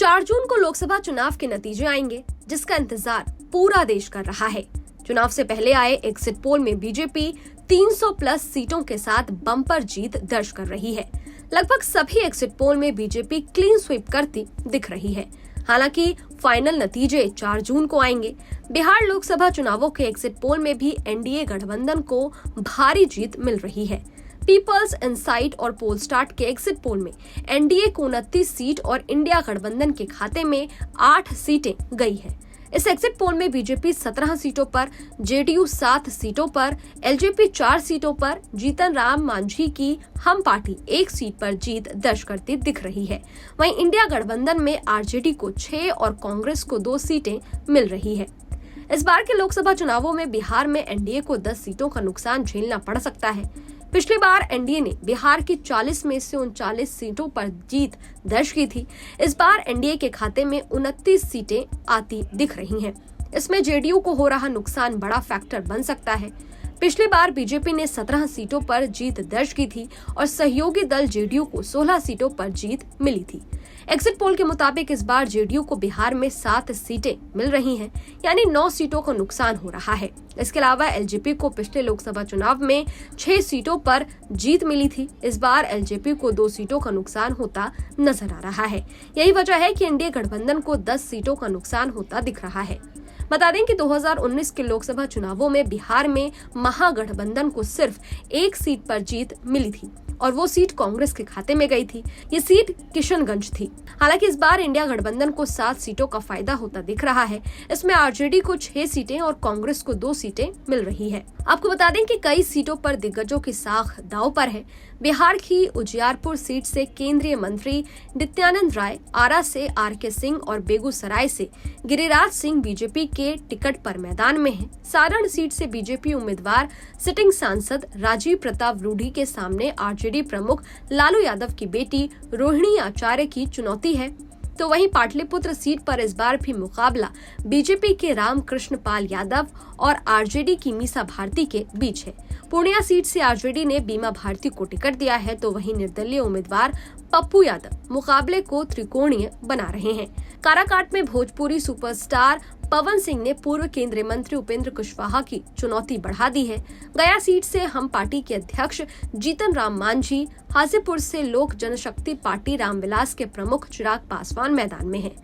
4 जून को लोकसभा चुनाव के नतीजे आएंगे, जिसका इंतजार पूरा देश कर रहा है। चुनाव से पहले आए एग्जिट पोल में बीजेपी 300 प्लस सीटों के साथ बम्पर जीत दर्ज कर रही है। लगभग सभी एग्जिट पोल में बीजेपी क्लीन स्वीप करती दिख रही है। हालांकि फाइनल नतीजे 4 जून को आएंगे। बिहार लोकसभा चुनावों के एग्जिट पोल में भी एनडीए गठबंधन को भारी जीत मिल रही है। पीपल्स इनसाइट और पोलस्टार्ट के एग्जिट पोल में एनडीए को 29 सीट और इंडिया गठबंधन के खाते में 8 सीटें गई है। इस एग्जिट पोल में बीजेपी 17 सीटों पर, जेडीयू 7 सीटों पर, एलजेपी 4 सीटों पर, जीतन राम मांझी की हम पार्टी 1 सीट पर जीत दर्ज करती दिख रही है। वहीं इंडिया गठबंधन में आरजेडी को 6 और कांग्रेस को 2 सीटें मिल रही है। इस बार के लोकसभा चुनावों में बिहार में एनडीए को 10 सीटों का नुकसान झेलना पड़ सकता है। पिछली बार एनडीए ने बिहार की 40 में से 39 सीटों पर जीत दर्ज की थी। इस बार एनडीए के खाते में 29 सीटें आती दिख रही हैं। इसमें जेडीयू को हो रहा नुकसान बड़ा फैक्टर बन सकता है। पिछली बार बीजेपी ने 17 सीटों पर जीत दर्ज की थी और सहयोगी दल जेडीयू को 16 सीटों पर जीत मिली थी। एग्जिट पोल के मुताबिक इस बार जेडीयू को बिहार में 7 सीटें मिल रही हैं, यानी 9 सीटों का नुकसान हो रहा है। इसके अलावा एलजेपी को पिछले लोकसभा चुनाव में 6 सीटों पर जीत मिली थी। इस बार एलजेपी को 2 सीटों का नुकसान होता नजर आ रहा है। यही वजह है कि एनडीए गठबंधन को 10 सीटों का नुकसान होता दिख रहा है। बता दें कि 2019 के लोकसभा चुनावों में बिहार में महागठबंधन को सिर्फ 1 सीट पर जीत मिली थी और वो सीट कांग्रेस के खाते में गई थी। ये सीट किशनगंज थी। हालांकि इस बार इंडिया गठबंधन को 7 सीटों का फायदा होता दिख रहा है। इसमें आरजेडी को 6 सीटें और कांग्रेस को 2 सीटें मिल रही है। आपको बता दें कि कई सीटों पर दिग्गजों की साख दांव पर है। बिहार की उजियारपुर सीट से केंद्रीय मंत्री नित्यानंद राय, आरा से आरके सिंह और बेगूसराय से गिरिराज सिंह बीजेपी के टिकट पर मैदान में हैं। सारण सीट से बीजेपी उम्मीदवार सिटिंग सांसद राजीव प्रताप रूडी के सामने आरजेडी प्रमुख लालू यादव की बेटी रोहिणी आचार्य की चुनौती है। तो वहीं पाटलिपुत्र सीट पर इस बार भी मुकाबला बीजेपी के रामकृष्ण पाल यादव और आरजेडी की मीसा भारती के बीच है। पूर्णिया सीट से आरजेडी ने बीमा भारती को टिकट दिया है, तो वहीं निर्दलीय उम्मीदवार पप्पू यादव मुकाबले को त्रिकोणीय बना रहे हैं। काराकाट में भोजपुरी सुपरस्टार पवन सिंह ने पूर्व केंद्रीय मंत्री उपेंद्र कुशवाहा की चुनौती बढ़ा दी है। गया सीट से हम पार्टी के अध्यक्ष जीतन राम मांझी, हाजीपुर से लोक जनशक्ति पार्टी रामविलास के प्रमुख चिराग पासवान मैदान में हैं।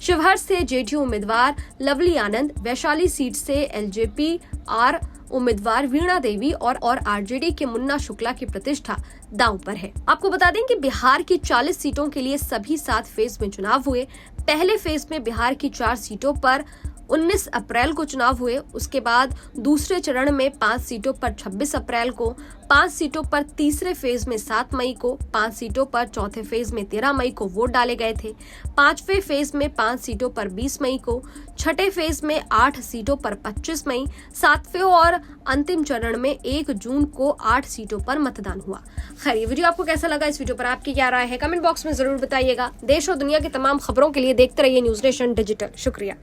शिवहर से जेडीयू उम्मीदवार लवली आनंद, वैशाली सीट से एलजेपी आर उम्मीदवार वीणा देवी और आरजेडी के मुन्ना शुक्ला की प्रतिष्ठा दांव पर है। आपको बता दें कि बिहार की 40 सीटों के लिए सभी 7 फेज में चुनाव हुए। पहले फेज में बिहार की 4 सीटों पर 19 अप्रैल को चुनाव हुए। उसके बाद दूसरे चरण में 5 सीटों पर 26 अप्रैल को, 5 सीटों पर तीसरे फेज में 7 मई को, 5 सीटों पर चौथे फेज में 13 मई को वोट डाले गए थे। 5वें फेज में 5 सीटों पर 20 मई को, 6ठे फेज में 8 सीटों पर 25 मई, 7वें और अंतिम चरण में 1 जून को 8 सीटों पर मतदान हुआ। खैर, ये वीडियो आपको कैसा लगा? इस वीडियो पर आपकी क्या राय है? कमेंट बॉक्स में जरूर बताइएगा। देश और दुनिया की तमाम खबरों के लिए देखते रहिए न्यूज़ नेशन डिजिटल। शुक्रिया।